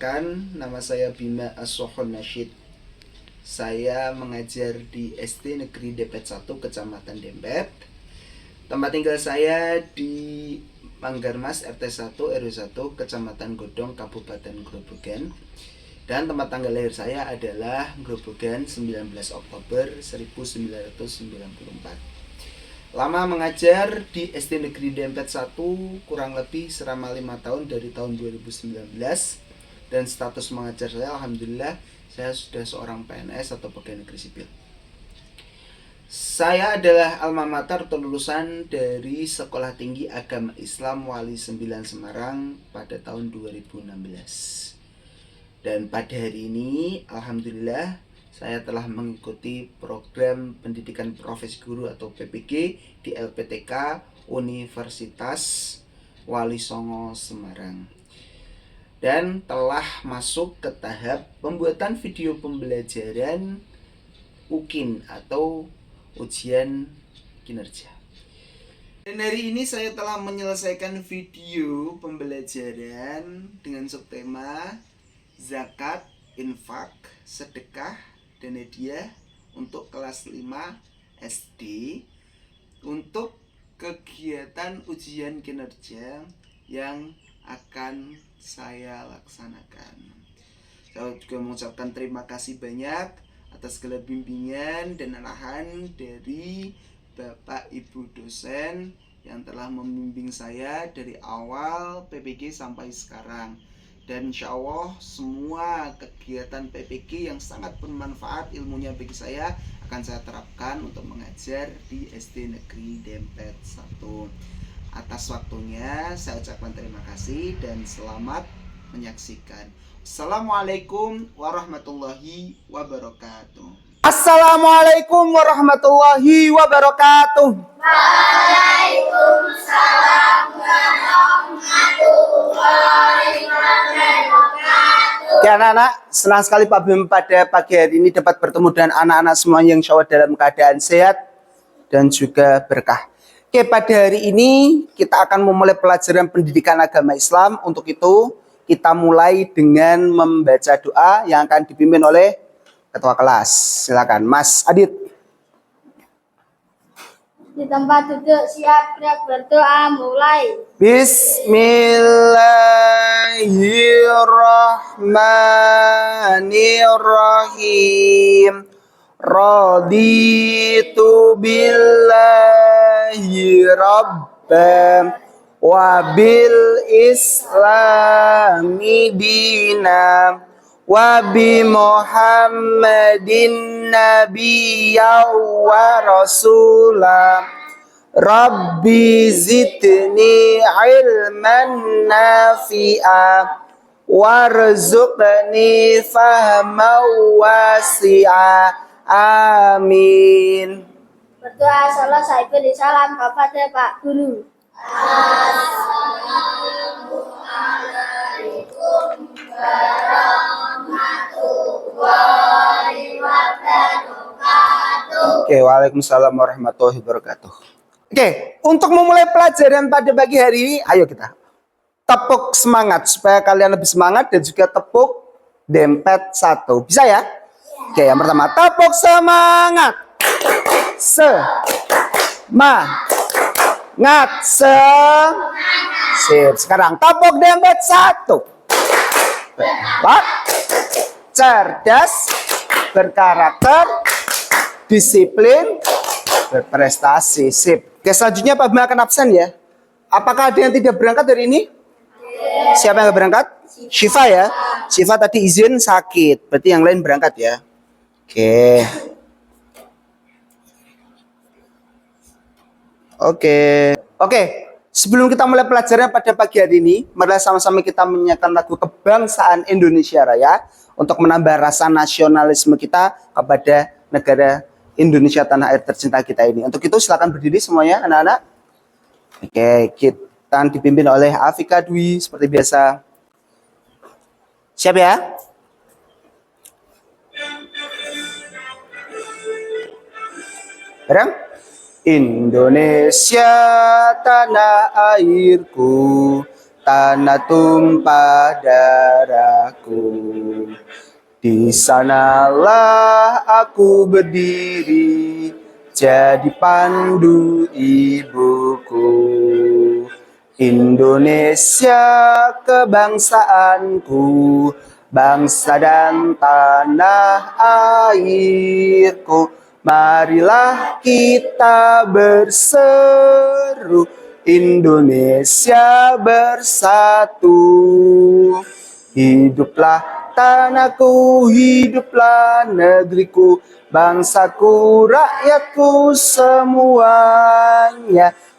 Perkenalkan, nama saya Bima As-Sohon Nasyid. Saya mengajar di SD Negeri Dempet 1, Kecamatan Dempet. Tempat tinggal saya di Manggarmas, RT 1, RW 1, Kecamatan Godong, Kabupaten Grobogan. Dan tempat tanggal lahir saya adalah Grobogan, 19 Oktober 1994. Lama mengajar di SD Negeri Dempet 1 kurang lebih selama 5 tahun dari tahun 2019. Dan status mengajar saya, alhamdulillah, saya sudah seorang PNS atau pegawai negeri sipil. Saya adalah alma mater atau lulusan dari Sekolah Tinggi Agama Islam Wali 9 Semarang pada tahun 2016. Dan pada hari ini, alhamdulillah, saya telah mengikuti program pendidikan profesi guru atau PPG di LPTK Universitas Wali Songo Semarang. Dan telah masuk ke tahap pembuatan video pembelajaran UKIN atau ujian kinerja. Dan hari ini saya telah menyelesaikan video pembelajaran dengan subtema zakat, infak, sedekah, dan hadiah untuk kelas 5 SD untuk kegiatan ujian kinerja yang akan saya laksanakan. Saya juga mengucapkan terima kasih banyak atas segala bimbingan dan arahan dari Bapak Ibu dosen yang telah membimbing saya dari awal PPG sampai sekarang. Dan insya Allah semua kegiatan PPG yang sangat bermanfaat ilmunya bagi saya akan saya terapkan untuk mengajar di SD Negeri Dempet 1. Atas waktunya saya ucapkan terima kasih dan selamat menyaksikan. Assalamualaikum warahmatullahi wabarakatuh. Assalamualaikum warahmatullahi wabarakatuh. Waalaikumsalam warahmatullahi wabarakatuh. Oke anak-anak, senang sekali Pak Bim pada pagi hari ini dapat bertemu dengan anak-anak semua yang insya Allah dalam keadaan sehat dan juga berkah. Oke, pada hari ini kita akan memulai pelajaran pendidikan agama Islam. Untuk itu kita mulai dengan membaca doa yang akan dipimpin oleh ketua kelas. Silakan Mas Adit. Di tempat duduk siap berdoa mulai. Bismillahirrahmanirrahim. Raditu billahi rabban wa bil islami dina wa bi Muhammadin nabiyya wa rasula. Rabbi zidni ilman nafi'a warzuqni fahman wasi'a. Amin. Berdoa selesai beri salam kepada Pak Guru. Assalamualaikum warahmatullahi wabarakatuh. Oke, waalaikumsalam warahmatullahi wabarakatuh. Oke, untuk memulai pelajaran pada pagi hari ini, ayo kita tepuk semangat supaya kalian lebih semangat dan juga tepuk Dempet 1. Bisa ya? Oke, yang pertama tepuk semangat. Sip. Sekarang tepuk Dempet 1. Hebat, cerdas, berkarakter, disiplin, berprestasi. Sip. Oke, selanjutnya Pak Bima akan absen ya. Apakah ada yang tidak berangkat hari ini? Siapa yang berangkat? Syifa ya. Syifa tadi izin sakit. Berarti yang lain berangkat ya. Oke. Sebelum kita mulai pelajaran pada pagi hari ini, mari sama-sama kita menyanyikan lagu kebangsaan Indonesia Raya untuk menambah rasa nasionalisme kita kepada negara Indonesia tanah air tercinta kita ini. Untuk itu silakan berdiri semuanya anak-anak. Oke, kita dipimpin oleh Afika Dwi seperti biasa. Siap ya? Bareng? Indonesia tanah airku, tanah tumpah darahku. Di sanalah aku berdiri, jadi pandu ibuku. Indonesia kebangsaanku, bangsa dan tanah airku. Marilah kita berseru, Indonesia bersatu. Hiduplah tanahku, hiduplah negeriku, bangsaku, rakyatku semuanya.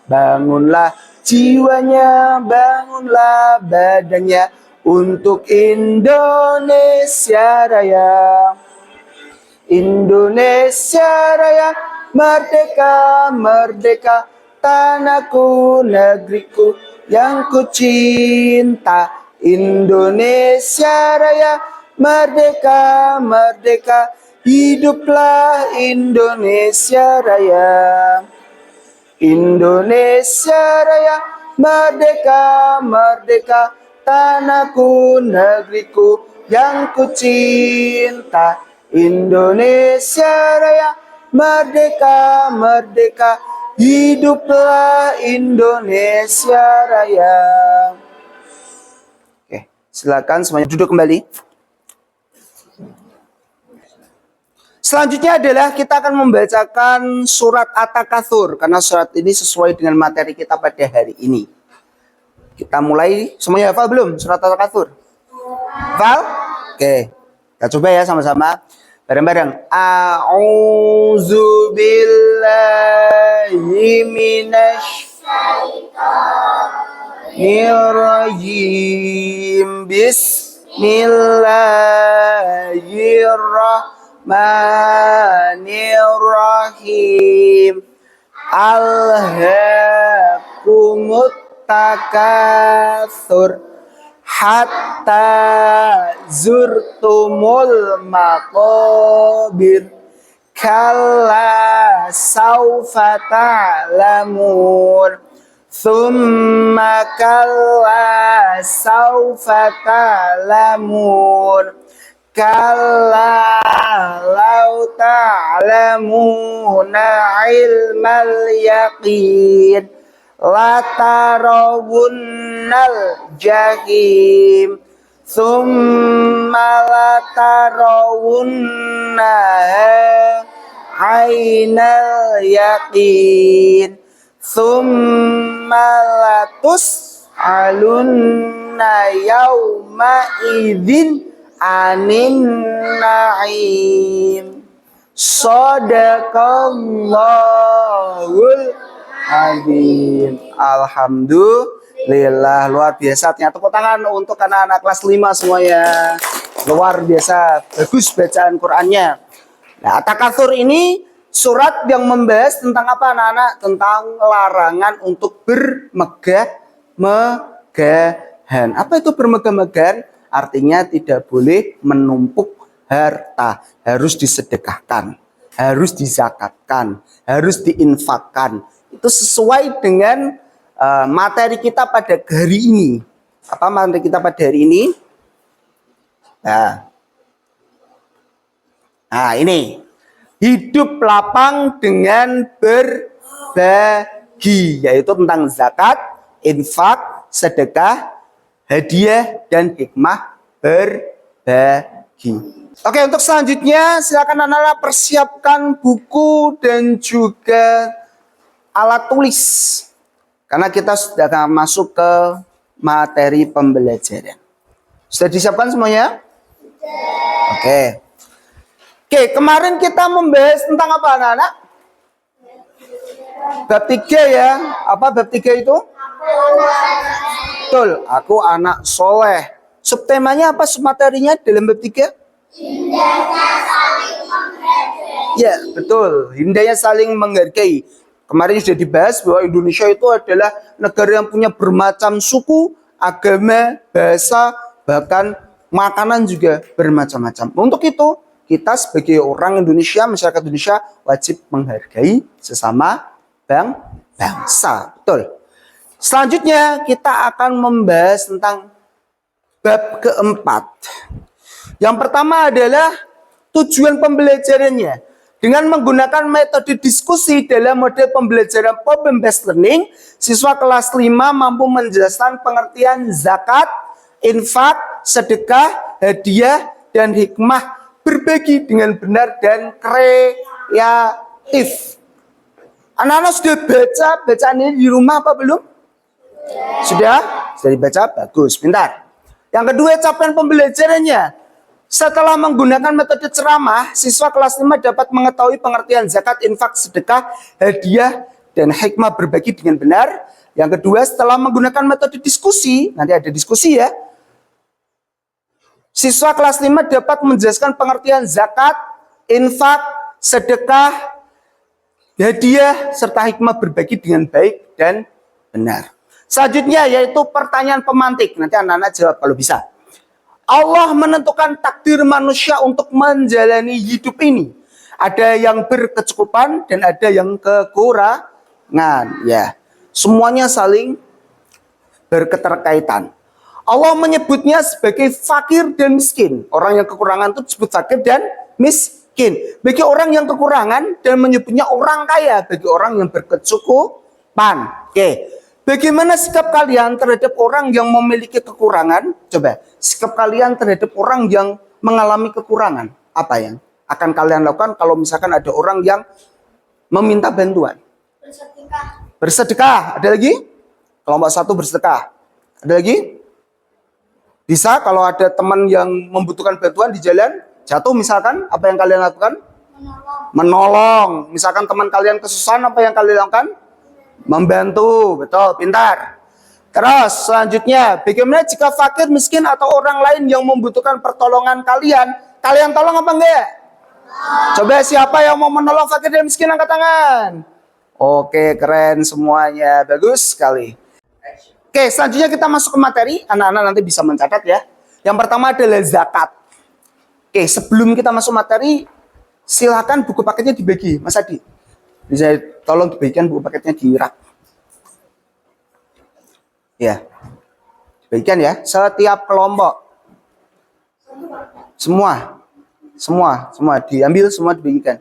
Bangunlah jiwanya, bangunlah badannya untuk Indonesia Raya. Indonesia Raya, merdeka, merdeka, tanahku, negeriku yang ku cinta. Indonesia Raya, merdeka, merdeka, hiduplah Indonesia Raya. Indonesia Raya, merdeka, merdeka, tanahku, negeriku yang ku cinta. Indonesia Raya, merdeka, merdeka, hiduplah Indonesia Raya. Oke, silakan semuanya duduk kembali. Selanjutnya adalah kita akan membacakan surat At-Takatsur, karena surat ini sesuai dengan materi kita pada hari ini. Kita mulai, semuanya hafal belum surat At-Takatsur? Hafal? Oke, kita coba ya sama-sama. Bareng-bareng. A'udzu billahi minasy rajim. Bismillahirrahmanirrahim. Alhaakumut takatsur hatta zurtumul maqabir. Kalla saufa ta'lamun. Thumma kalla saufa ta'lamun. Kalla law ta'lamuna ilmal yaqin latarawunnal jahim thumma latarawunnaha ainal yaqin thumma latus'alunna yawma idzin anin na'im. Shadaqallahul azim. Alhamdulillah, luar biasa. Ternyata tepuk tangan untuk anak-anak kelas 5 semuanya. Luar biasa, bagus bacaan Qur'annya. Nah, At-Takatsur ini surat yang membahas tentang apa anak-anak? Tentang larangan untuk bermegah-megahan. Apa itu bermegah-megahan? Artinya tidak boleh menumpuk harta, harus disedekahkan, harus dizakatkan, harus diinfakkan. Itu sesuai dengan materi kita pada hari ini. Apa materi kita pada hari ini? Nah ini. Hidup lapang dengan berbagi. Yaitu tentang zakat, infak, sedekah, hadiah, dan hikmah berbagi. Oke, untuk selanjutnya silakan anak-anak persiapkan buku dan juga alat tulis. Karena kita sudah akan masuk ke materi pembelajaran. Sudah disiapkan semuanya? Oke. Oke, kemarin kita membahas tentang apa anak-anak? Bab 3 ya. Apa bab 3 itu? Betul, aku anak soleh. Subtemanya apa submaterinya dalam bab 3? Indahnya saling menghargai. Ya, betul. Indahnya saling menghargai. Kemarin sudah dibahas bahwa Indonesia itu adalah negara yang punya bermacam suku, agama, bahasa, bahkan makanan juga bermacam-macam. Untuk itu, kita sebagai orang Indonesia, masyarakat Indonesia wajib menghargai sesama bangsa. Betul. Selanjutnya kita akan membahas tentang bab keempat. Yang pertama adalah tujuan pembelajarannya. Dengan menggunakan metode diskusi dalam model pembelajaran problem based learning, siswa kelas 5 mampu menjelaskan pengertian zakat, infak, sedekah, hadiah, dan hikmah berbagi dengan benar dan kreatif. Anak-anak sudah baca bacaan ini di rumah apa belum? Sudah dibaca? Bagus, pintar. Yang kedua, capaian pembelajarannya. Setelah menggunakan metode ceramah, siswa kelas 5 dapat mengetahui pengertian zakat, infak, sedekah, hadiah, dan hikmah berbagi dengan benar. Yang kedua, setelah menggunakan metode diskusi, nanti ada diskusi ya. Siswa kelas 5 dapat menjelaskan pengertian zakat, infak, sedekah, hadiah, serta hikmah berbagi dengan baik dan benar. Selanjutnya yaitu pertanyaan pemantik. Nanti anak-anak jawab kalau bisa. Allah menentukan takdir manusia untuk menjalani hidup ini. Ada yang berkecukupan dan ada yang kekurangan. Ya, semuanya saling berketerkaitan. Allah menyebutnya sebagai fakir dan miskin. Orang yang kekurangan itu disebut fakir dan miskin. Bagi orang yang kekurangan dan menyebutnya orang kaya bagi orang yang berkecukupan. Oke. Bagaimana sikap kalian terhadap orang yang memiliki kekurangan? Coba, sikap kalian terhadap orang yang mengalami kekurangan. Apa yang akan kalian lakukan kalau misalkan ada orang yang meminta bantuan? Bersedekah. Bersedekah. Ada lagi? Kelompok 1 bersedekah. Ada lagi? Bisa kalau ada teman yang membutuhkan bantuan di jalan, jatuh misalkan, apa yang kalian lakukan? Menolong. Misalkan teman kalian kesusahan, apa yang kalian lakukan? Membantu, betul, pintar. Terus selanjutnya, bagaimana jika fakir, miskin, atau orang lain yang membutuhkan pertolongan kalian? Kalian tolong apa enggak? Coba siapa yang mau menolong fakir dan miskin, angkat tangan. Oke, keren semuanya, bagus sekali. Oke, selanjutnya kita masuk ke materi. Anak-anak nanti bisa mencatat ya. Yang pertama adalah zakat. Oke, sebelum kita masuk materi, silakan buku paketnya dibagi, Mas Adi. Bisa tolong dibagikan buku paketnya di rak. Ya. Dibagikan ya, setiap kelompok. Semua diambil, semua dibagikan.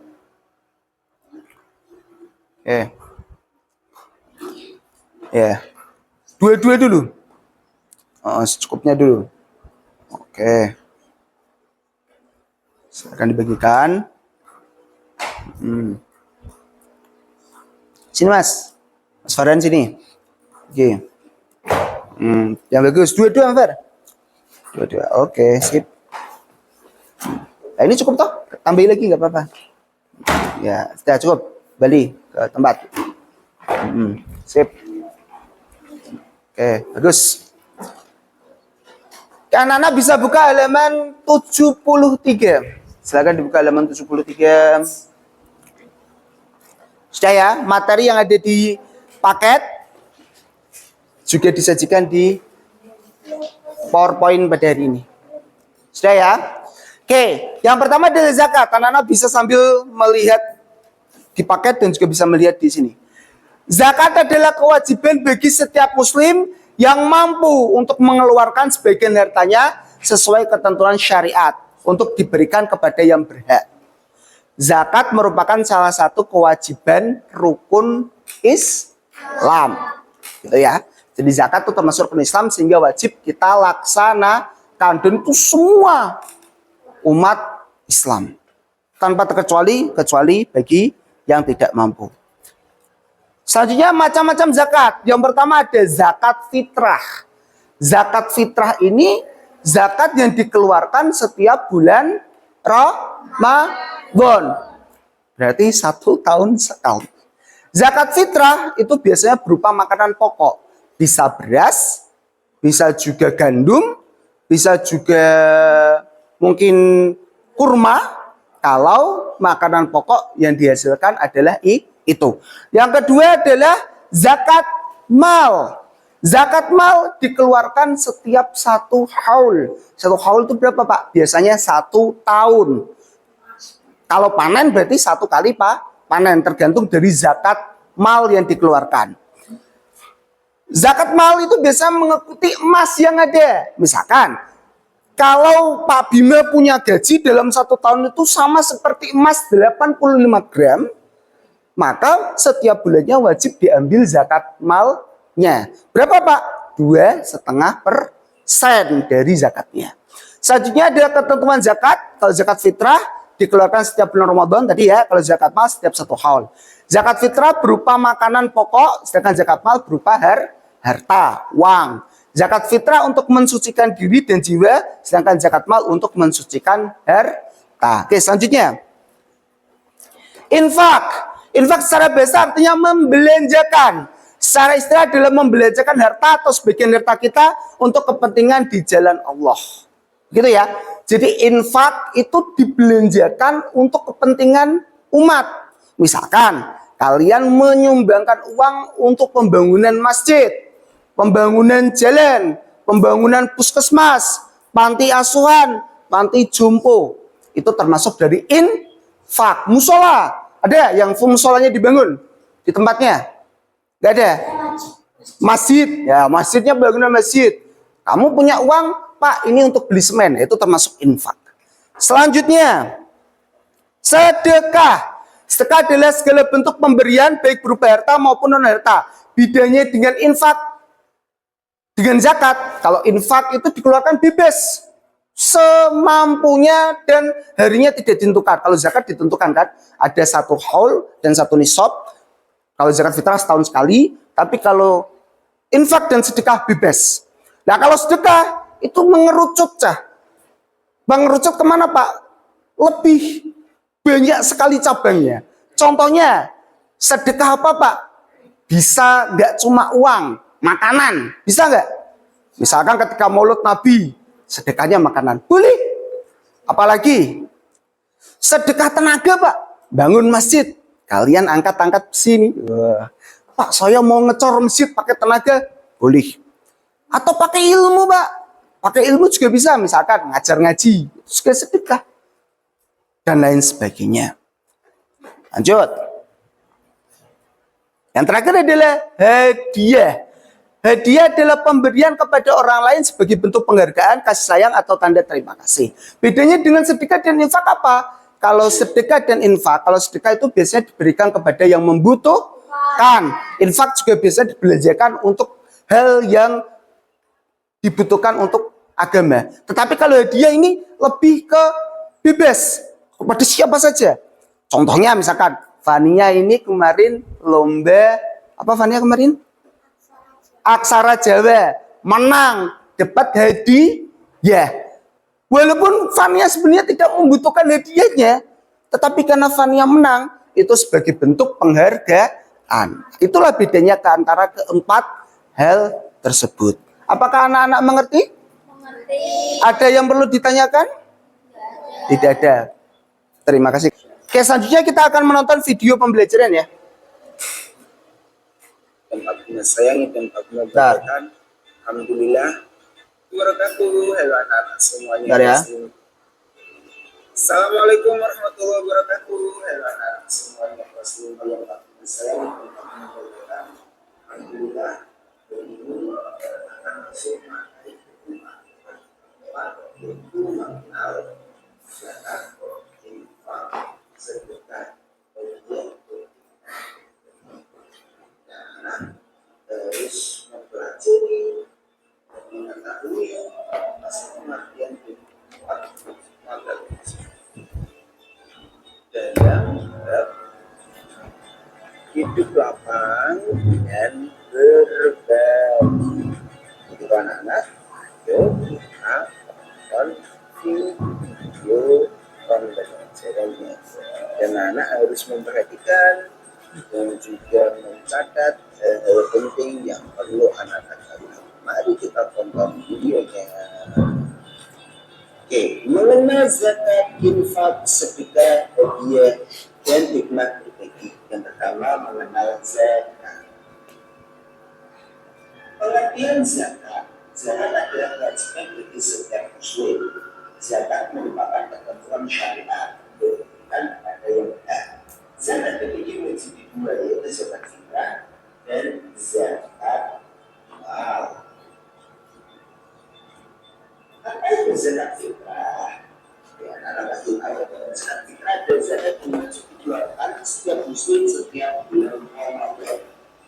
Oke. Ya. Dua-dua dulu. Secukupnya dulu. Oke. Silakan dibagikan. Sini Mas Farhan sini. Oke. Yang bagus. Dua-dua Fer. Dua-dua. Oke, sip. Nah, ini cukup toh? Tambahin lagi nggak apa-apa. Ya, sudah cukup. Balik ke tempat. Sip. Oke, bagus. Anak-anak bisa buka halaman 73. Silakan dibuka halaman 73. Sudah ya, materi yang ada di paket juga disajikan di PowerPoint pada hari ini. Sudah ya? Oke, yang pertama adalah zakat. Anak-anak bisa sambil melihat di paket dan juga bisa melihat di sini. Zakat adalah kewajiban bagi setiap muslim yang mampu untuk mengeluarkan sebagian hartanya sesuai ketentuan syariat untuk diberikan kepada yang berhak. Zakat merupakan salah satu kewajiban rukun Islam. Gitu ya. Jadi zakat itu termasuk rukun Islam sehingga wajib kita laksanakan. Dan itu semua umat Islam. Tanpa terkecuali bagi yang tidak mampu. Selanjutnya macam-macam zakat. Yang pertama ada zakat fitrah. Zakat fitrah ini zakat yang dikeluarkan setiap bulan Ramadan. Berarti 1 tahun sekali. Zakat fitrah itu biasanya berupa makanan pokok. Bisa beras, bisa juga gandum, bisa juga mungkin kurma. Kalau makanan pokok yang dihasilkan adalah itu. Yang kedua adalah zakat mal. Zakat mal dikeluarkan setiap 1 haul. 1 haul itu berapa Pak? Biasanya 1 tahun. Kalau panen berarti 1 kali Pak panen. Tergantung dari zakat mal yang dikeluarkan. Zakat mal itu biasa mengikuti emas yang ada. Misalkan, kalau Pak Bima punya gaji dalam 1 tahun itu sama seperti emas 85 gram, maka setiap bulannya wajib diambil zakat malnya. Berapa Pak? 2,5% dari zakatnya. Selanjutnya ada ketentuan zakat. Kalau zakat fitrah dikeluarkan setiap bulan Ramadan tadi ya. Kalau zakat mal setiap 1 haul. Zakat fitrah berupa makanan pokok, sedangkan zakat mal berupa harta, uang. Zakat fitrah untuk mensucikan diri dan jiwa, sedangkan zakat mal untuk mensucikan harta. Oke, selanjutnya. Infak. Infak secara bahasa artinya membelanjakan. Secara istilah adalah membelanjakan harta atau sebagian harta kita untuk kepentingan di jalan Allah. Gitu ya. Jadi infak itu dibelanjakan untuk kepentingan umat. Misalkan kalian menyumbangkan uang untuk pembangunan masjid, pembangunan jalan, pembangunan puskesmas, panti asuhan, panti jompo. Itu termasuk dari infak. Musola, ada yang musolanya dibangun di tempatnya? Gak ada. Masjid, ya masjidnya bangunan masjid. Kamu punya uang, Pak, ini untuk beli semen, itu termasuk infak. Selanjutnya, sedekah. Sedekah adalah segala bentuk pemberian baik berupa harta maupun non harta. Bedanya dengan infak, dengan zakat. Kalau infak itu dikeluarkan bebas, semampunya dan harinya tidak ditentukan. Kalau zakat ditentukan kan, ada 1 haul dan 1 nisab. Kalau zakat fitrah setahun sekali, tapi kalau infak dan sedekah bebas. Nah kalau sedekah itu mengerucut mengerucut kemana Pak? Lebih banyak sekali cabangnya. Contohnya sedekah apa Pak? Bisa nggak cuma uang, makanan, bisa nggak? Misalkan ketika Maulid Nabi, sedekahnya makanan, boleh. Apalagi sedekah tenaga Pak, bangun masjid, kalian angkat-angkat sini. Pak, saya mau ngecor masjid pakai tenaga, boleh. Atau pakai ilmu Pak, pakai ilmu juga bisa, misalkan ngajar ngaji, itu juga sedekah dan lain sebagainya. Lanjut. Yang terakhir adalah hadiah. Hadiah adalah pemberian kepada orang lain sebagai bentuk penghargaan, kasih sayang atau tanda terima kasih. Bedanya dengan sedekah dan infak apa? Kalau sedekah dan infak, kalau sedekah itu biasanya diberikan kepada yang membutuhkan. Infak juga biasa dibelanjakan untuk hal yang dibutuhkan untuk agama. Tetapi kalau hadiah ini lebih ke bebas kepada siapa saja. Contohnya misalkan Fania ini kemarin lomba apa Fania kemarin? Aksara Jawa, menang, dapat hadiah. Walaupun Fania sebenarnya tidak membutuhkan hadiahnya, tetapi karena Fania menang, itu sebagai bentuk penghargaan. Itulah bedanya antara keempat hal tersebut. Apakah anak-anak mengerti? Mengerti. Ada yang perlu ditanyakan? Tidak ada. Terima kasih. Oke, selanjutnya kita akan menonton video pembelajaran ya. Tempat sayang dan Abdullah berkatan. Alhamdulillah. Wabarakatuh. Halo anak-anak semuanya. Bentar ya. Assalamualaikum warahmatullahi wabarakatuh. Halo anak-anak semuanya. Rasulullah sayang dan Abdullah berkatan. Alhamdulillah. Terus mempelajari mengetahui pengertian dalam hidup lapang dan berbagi. Itu anak-anak, yuk kita nonton video pembelajarannya. Dan anak harus memperhatikan dan juga mencatat hal penting yang perlu anak ketahui. Mari kita tonton videonya. Oke, mengenal zakat, infak, sedekah, hadiah, dan hikmah berbagi. Yang pertama, mengenal zakat. Pengertian zakat. Zakat adalah kewajiban bagi setiap muslim. Zakat merupakan ketentuan syariat dan ada yang benar. Zakat memiliki wajib dua, yaitu zakat fitrah dan zakat zakat yang wajib dikeluarkan setiap muslim setiap bulan Ramadan.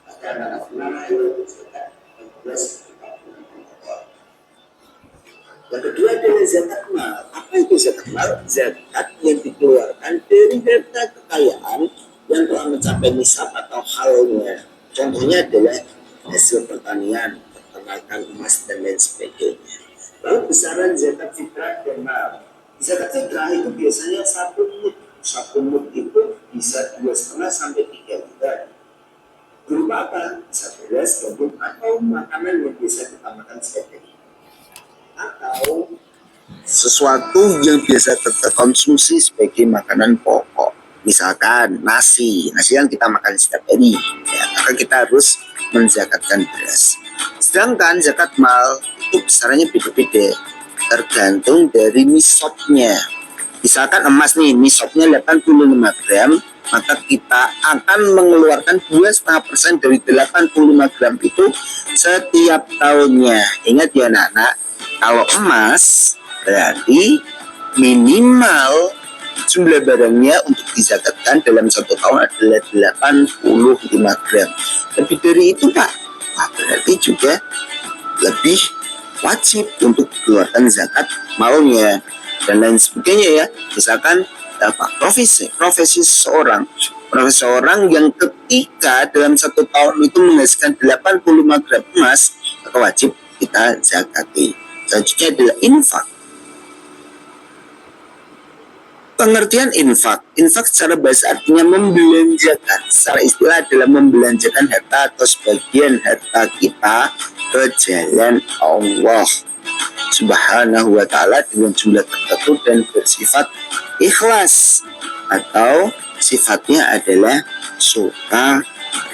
Maka anak-anak zakat 14 yang kedua adalah zakat mal. Apa itu zakat mal? Zakat yang dikeluarkan dari harta kekayaan yang telah mencapai nisab atau halnya. Contohnya adalah hasil pertanian, peternakan emas dan lain sebagainya. Lalu besaran zakat fitrah dan mal. Zakat fitrah itu biasanya satu mud itu bisa 2,5 sampai 3 bulan. Berupa apa? Bisa beras, gandum atau makanan yang biasa kita makan sehari-hari, atau sesuatu yang biasa kita konsumsi sebagai makanan pokok, misalkan nasi yang kita makan setiap hari, ya, maka kita harus menzakatkan beras. Sedangkan zakat mal itu besarannya beda-beda, tergantung dari nisabnya. Misalkan emas nih, nisabnya 85 gram, maka kita akan mengeluarkan 2,5% dari 85 gram itu setiap tahunnya. Ingat ya anak-anak, kalau emas berarti minimal jumlah barangnya untuk dizakatkan dalam 1 tahun adalah 85 gram. Lebih dari itu Pak, berarti juga lebih wajib untuk keluarkan zakat malnya dan lain sebagainya ya. Misalkan profesi seorang yang ketika dalam 1 tahun itu menghasilkan 85 gram emas, maka wajib kita zakati. Selanjutnya adalah infak. Pengertian infak secara bahasa artinya membelanjakan. Secara istilah adalah membelanjakan harta atau sebagian harta kita ke jalan Allah Subhanahu wa ta'ala dengan jumlah tertentu dan bersifat ikhlas, atau sifatnya adalah suka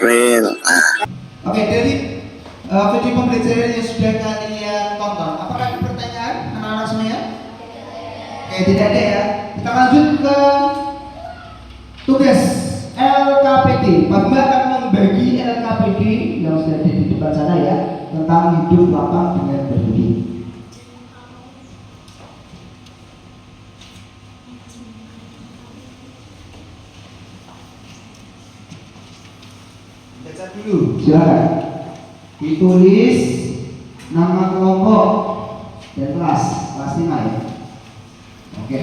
rela. Oke, dari video pembelajaran yang sudah kalian tonton, apakah ada pertanyaan anak-anak semuanya? Oke, tidak ada ya. Kita lanjut ke tugas LKPD. Pak Bima akan membagi LKPD yang sudah ada di depan sana ya, tentang hidup lapang dengan berbudi. Baca dulu, silakan. Ditulis nama kelompok dan kelas 5 ya. Oke.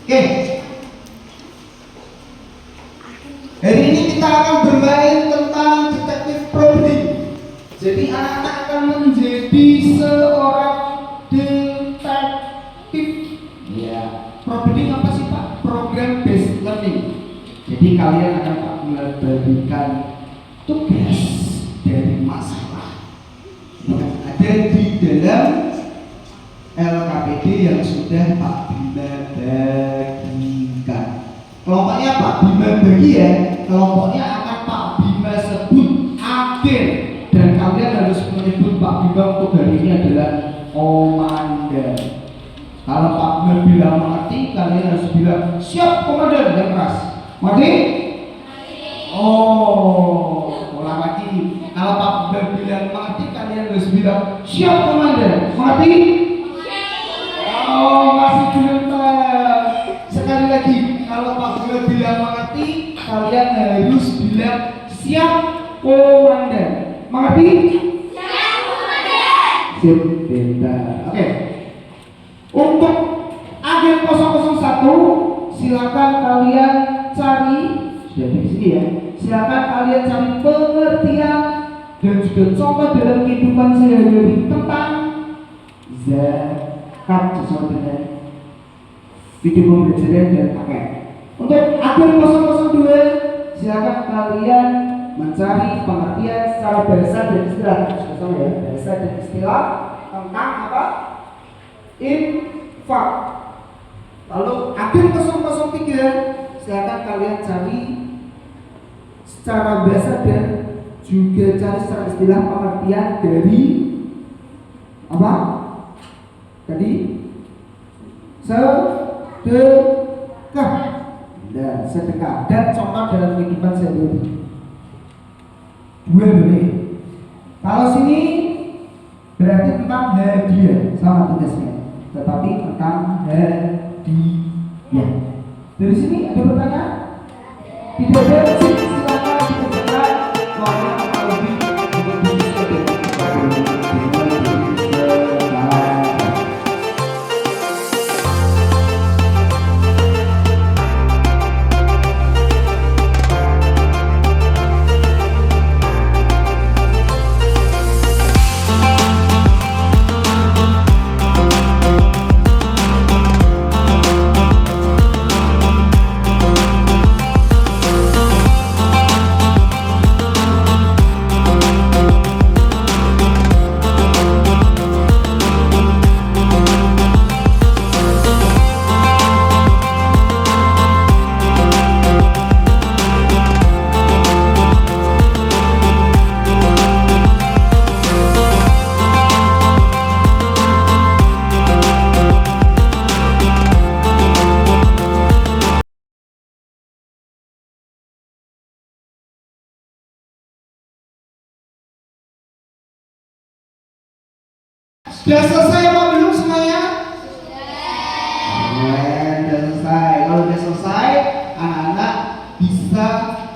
Oke. Hari ini kita akan bermain tentang detektif properti. Jadi anak-anak akan menjadi seorang detektif. Ya. Properti apa sih Pak? Program based learning. Jadi kalian akan memberikan tugas dari masalah yang ada di dalam LKPD yang sudah Pak Bima bagikan. Kelompoknya Pak Bima bagi ya. Kelompoknya akan Pak Bima sebut agen, dan kalian harus menyebut Pak Bima untuk hari ini adalah komandan. Kalau Pak Bima bilang mengerti, kalian harus bilang siap komandan dan keras. Mengerti? Oh, ulang lagi. Kalau Pak Bima bilang mengerti, kalian harus bilang siap komandan. Mengerti? Oh, masih gemetar. Sekali lagi, kalau Pak Bima bilang mengerti, kalian harus bilang siap komandan. Mengerti? Siap komandan. Siap komandan. Oke. Untuk agen 001, silakan kalian cari, sudah di sini ya. Silakan kalian cari pengertian dan juga contoh dalam kehidupan sehari-hari tentang zakat sesuai dengan video pembelajaran dan paket. Untuk agen 002, silakan kalian mencari pengertian secara bahasa dan istilah. Sama ya, bahasa dan istilah tentang apa? Infak. Lalu agen 003, silakan kalian cari secara bahasa dan juga cari secara istilah pengertian dari apa? Tadi sedekah. Nah, sedekah dan contoh dalam kehidupan sehari-hari. Dua boleh. Kalau sini berarti tentang hadiah sama tugasnya, tetapi tentang hadiah. Dari sini ada pertanyaan? Tidak ada, silakan dikerjakan. Soalnya apa lebih untuk bisa sudah selesai apa belum semuanya? Sudah selesai. Kalau sudah selesai, anak-anak bisa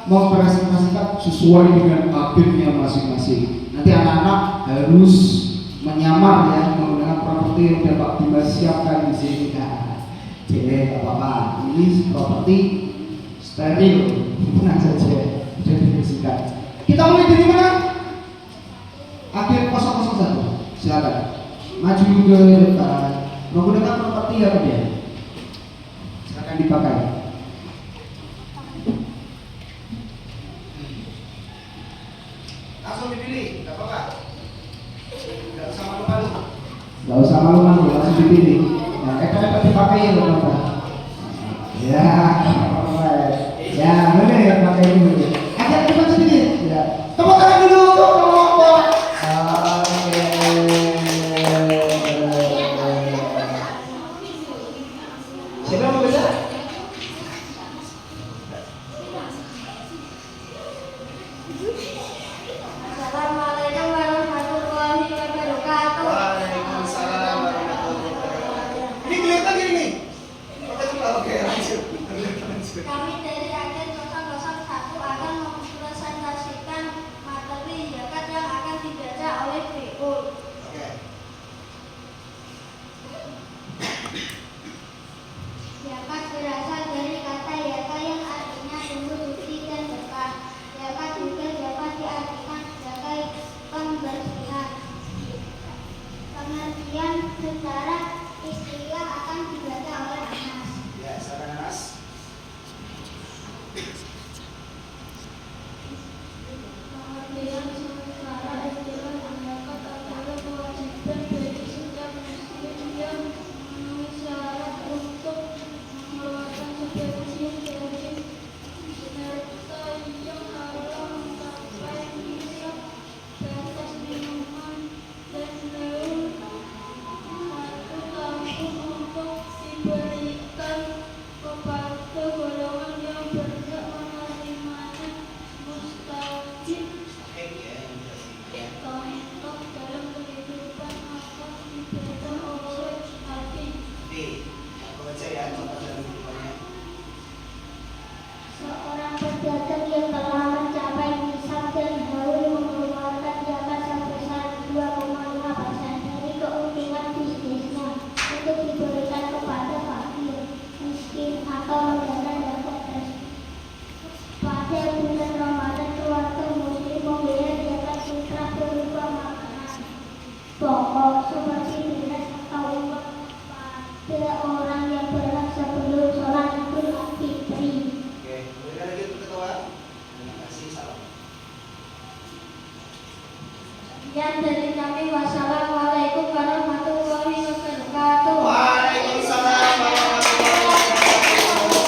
mempresentasikan sesuai dengan tabirnya masing-masing. Nanti anak-anak harus menyamar ya menggunakan properti yang sudah Pak Dimas siapkan di sini. Jadi nggak apa-apa. Ini properti steril, tenang saja, sudah dibersihkan. Kita mulai dari mana? Akhir 001. Silakan. Maju ke depan, menggunakan properti apa dia? Silakan dipakai. Langsung dipilih, nggak apa-apa. Nggak usah malu-malu. Nggak usah malu-malu, langsung dipilih. Nah, dapat dipakai ya, nggak apa-apa. Ya, ya, boleh ya pakai dulu. Ajak cepat sedikit. Ya, tepuk tangan dulu untuk kelompok. Siapa yang mau baca? Assalamualaikum warahmatullahi wabarakatuh. Waalaikumsalam warahmatullahi wabarakatuh. Ini kelihatan gini nih? Oke, lanjut. Kami dari agen 001 akan mempresentasikan materi zakat yang akan dibaca oleh BO. Oke. Zakat berasal dari kata yaka yang artinya sungguh suci dan berkah. Zakat juga dapat diartikan sebagai pembersihan. Pengertian secara istilah akan dibaca oleh Anas. Ya, silakan Anas. Pengertian secara istilah zakat adalah kewajiban bagi setiap muslim yang memenuhi syarat untuk mengeluarkan sebagian dari harta yang haram mencapai nisab batas minuman dan lain 1 tahun untuk diberikan kepada golongan yang berhak menerimanya mustajib contoh dalam kehidupan akan dibaca oleh hati. Baca ya, contoh dalam kehidupannya. Seorang pedagang yang telah mencapai nisab dan haul mengeluarkan zakat sebesar 2,5% dari keuntungan bisnisnya untuk diberikan kepada fakir, miskin atau negara yang protes. Pada bulan Ramadan keluarga muslim membayar zakat fitrah berupa makanan pokok seperti beras atau uang pada orang yang berhak sebelum sholat Idul Fitri. Oke, berikan lagi untuk ketua. Terima kasih, salam. Sekian dari kami. Wassalamualaikum warahmatullahi wabarakatuh. Waalaikumsalam warahmatullahi wabarakatuh.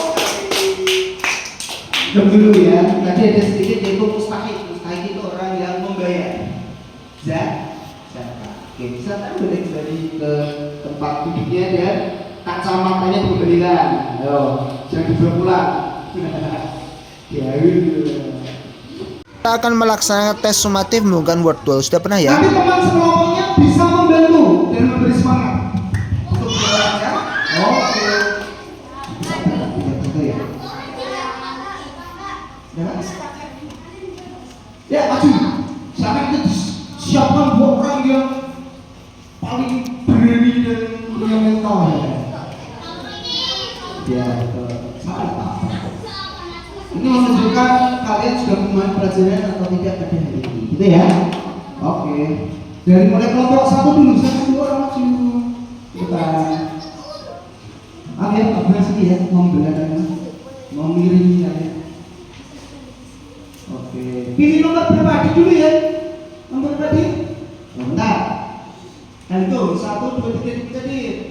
Dulu ya, tadi ada sedikit yaitu mustahik. Mustahik itu orang yang membayar zakat. Oke, silakan boleh kembali ke tempat duduknya dan kacamatanya dikembalikan. Ayo, jangan dibawa pulang. Ya, kita akan melaksanakan tes sumatif menggunakan word tool. Sudah pernah ya? Nanti teman sekelompoknya bisa dan punya mental ya. Ya, salah. Ini menunjukkan kalian sudah memahami pelajaran atau tidak pada hari ini, gitu ya. Oke. Dari mulai kelompok 1 dulu, 1 2 orang maju. Kita ya, abang sedih ya, membelakangnya, mengiringi ya. Oke. Pilih nomor berapa adik dulu ya? Nomor berapa adik? Bentar. Dan itu 1 2 3 tadi.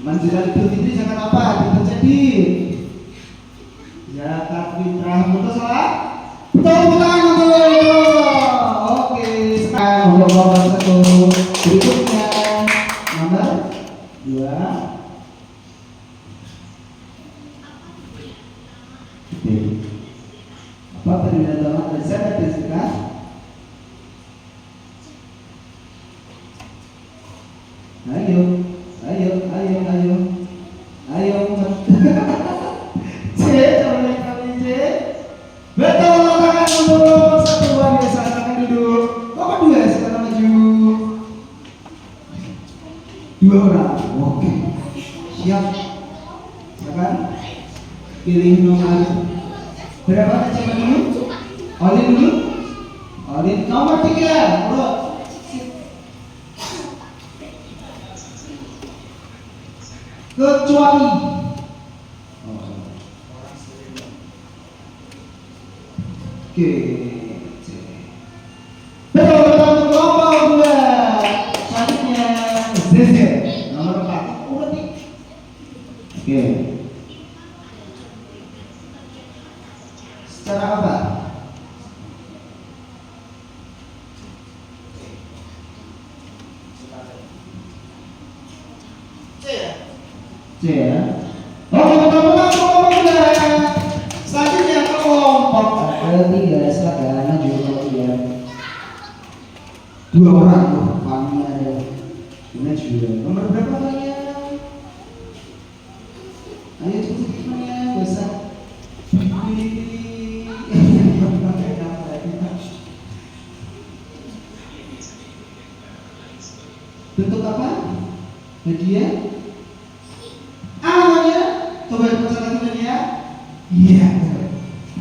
Manzilah Idul Fitri zakat apa? Dibaca di zakat fitrah. Betul salah? Betul, bukan betul. Oke, sekarang nomor 1. Berikutnya nomor 2. Oke. Apa perbedaan ulama dari zakat dan zakat? Ayo. C, coba kali C. Betul, tangan dulu. 1 luar biasa, tangan duduk. Nomor 2, sekarang maju. 2 orang. Oke. Siap. Silakan. Pilih nomor berapa? Coba dulu. Olin dulu. Olin nomor 3. Urut. Kecuali oke, betul kelompok 2. Selanjutnya ZZ nomor 4. Urut nih. Oke. Secara apa? C ya. Oke, teman-teman kelompok 2. Selanjutnya kelompok 3. Silakan maju kelompok 3. 2 orang tuh, Fahmi ada. Ini juga. Nomor berapa kalian? Ayo cepet gimana? Biasa. Bentuk apa? Hadiah? Namanya? Coba diperhatikan ya. Iya.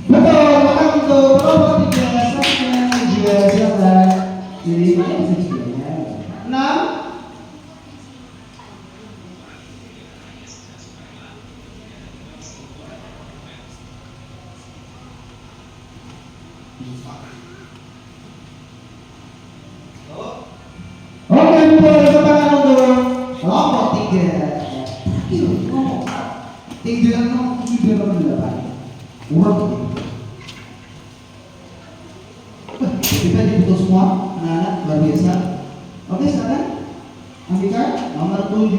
Betul, maka untuk kelompok 3 saatnya juga silakan. Jadi mana bisa juga 6. Oke, betul, tangan untuk kelompok 3. Tinggal nomor 7 dan nomor 8. Urut. Kita dibutuh semua, anak-anak luar biasa. Oke, sekarang Andika nomor 7.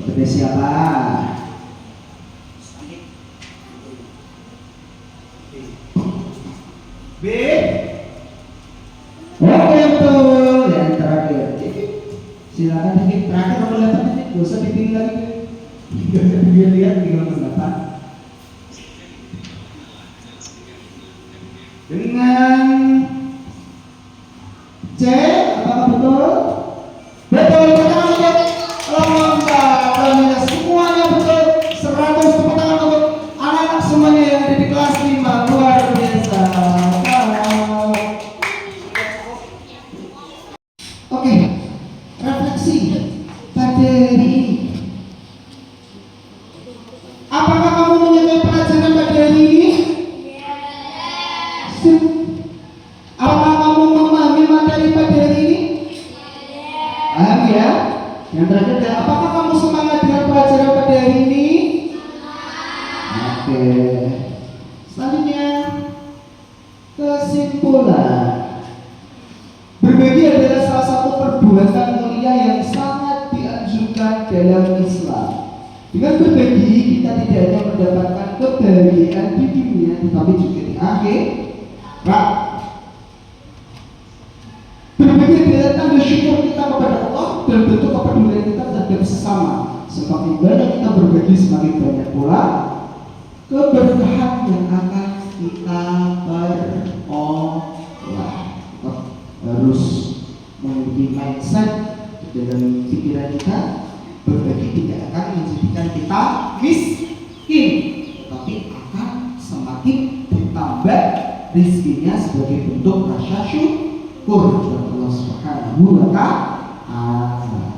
Oke, siapa? B. Oke, betul. Dan terakhir, silakan Dik. Terakhir nomor 8 Dik. Gak usah dipilih lagi. Gak usah dilihat di nomor 8. Dengan C, apakah betul? Betul, pertama untuk lomba pelajaran semuanya betul. 100 tepuk tangan untuk anak-anak semuanya yang ada di kelas 5. Luar biasa. Oke, refleksi pada hari ini. Apakah kamu menyukai pelajaran pada hari ini? Apakah kamu memahami materi pada hari ini? Paham ya? Yang terakhir, apakah kamu semangat dengan pelajaran pada hari ini? Oke. Selanjutnya, kesimpulan. Berbagi adalah salah satu perbuatan mulia yang sangat dianjurkan dalam Islam. Dengan berbagi, kita tidak hanya mendapatkan kebahagiaan di dunia, tetapi juga di akhirat. Berbagi adalah tanda syukur kita kepada Allah dan bentuk kepedulian kita terhadap sesama. semakin banyak kita berbagi, semakin banyak pula keberkahan yang akan kita peroleh. Kita harus memiliki mindset dalam pikiran kita, berbagi tidak akan menjadikan kita miskin, tapi akan semakin bertambah rizkinya sebagai bentuk rasa syukur kepada Allah Subhanahu wa Ta'ala.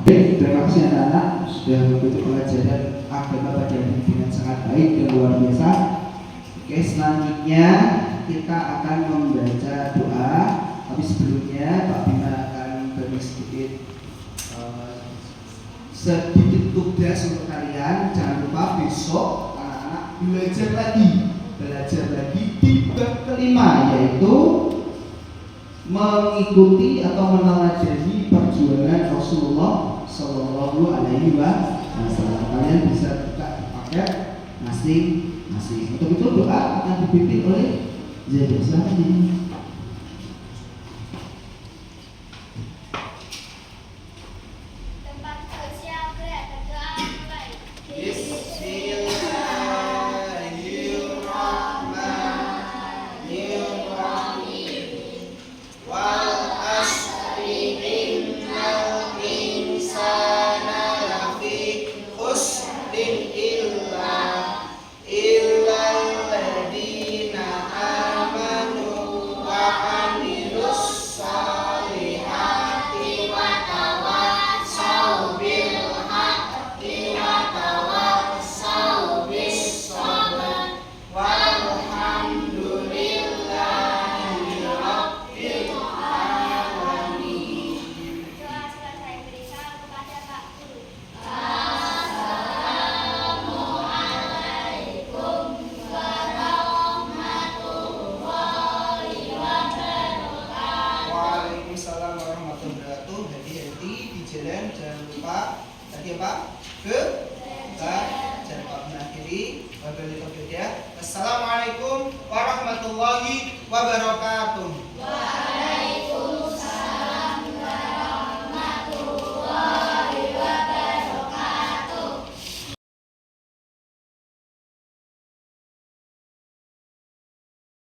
Baik, terima kasih anak-anak sudah mengikuti pelajaran agama pada hari ini dengan sangat baik dan luar biasa. Oke, selanjutnya kita akan membaca doa. Tapi sebelumnya Pak Bima akan beri sedikit tugas untuk kalian. Jangan lupa besok anak-anak belajar lagi di bab kelima, yaitu mengikuti atau meneladani perjuangan Rasulullah Shallallahu Alaihi Wasallam. Kalian bisa buka di paket masing-masing. Untuk itu doa akan dipimpin oleh Zaid. Silakan. Jangan lupa tadi apa? Jangan lupa mengakhiri. Wabillahi taufiq. Assalamualaikum warahmatullahi wabarakatuh.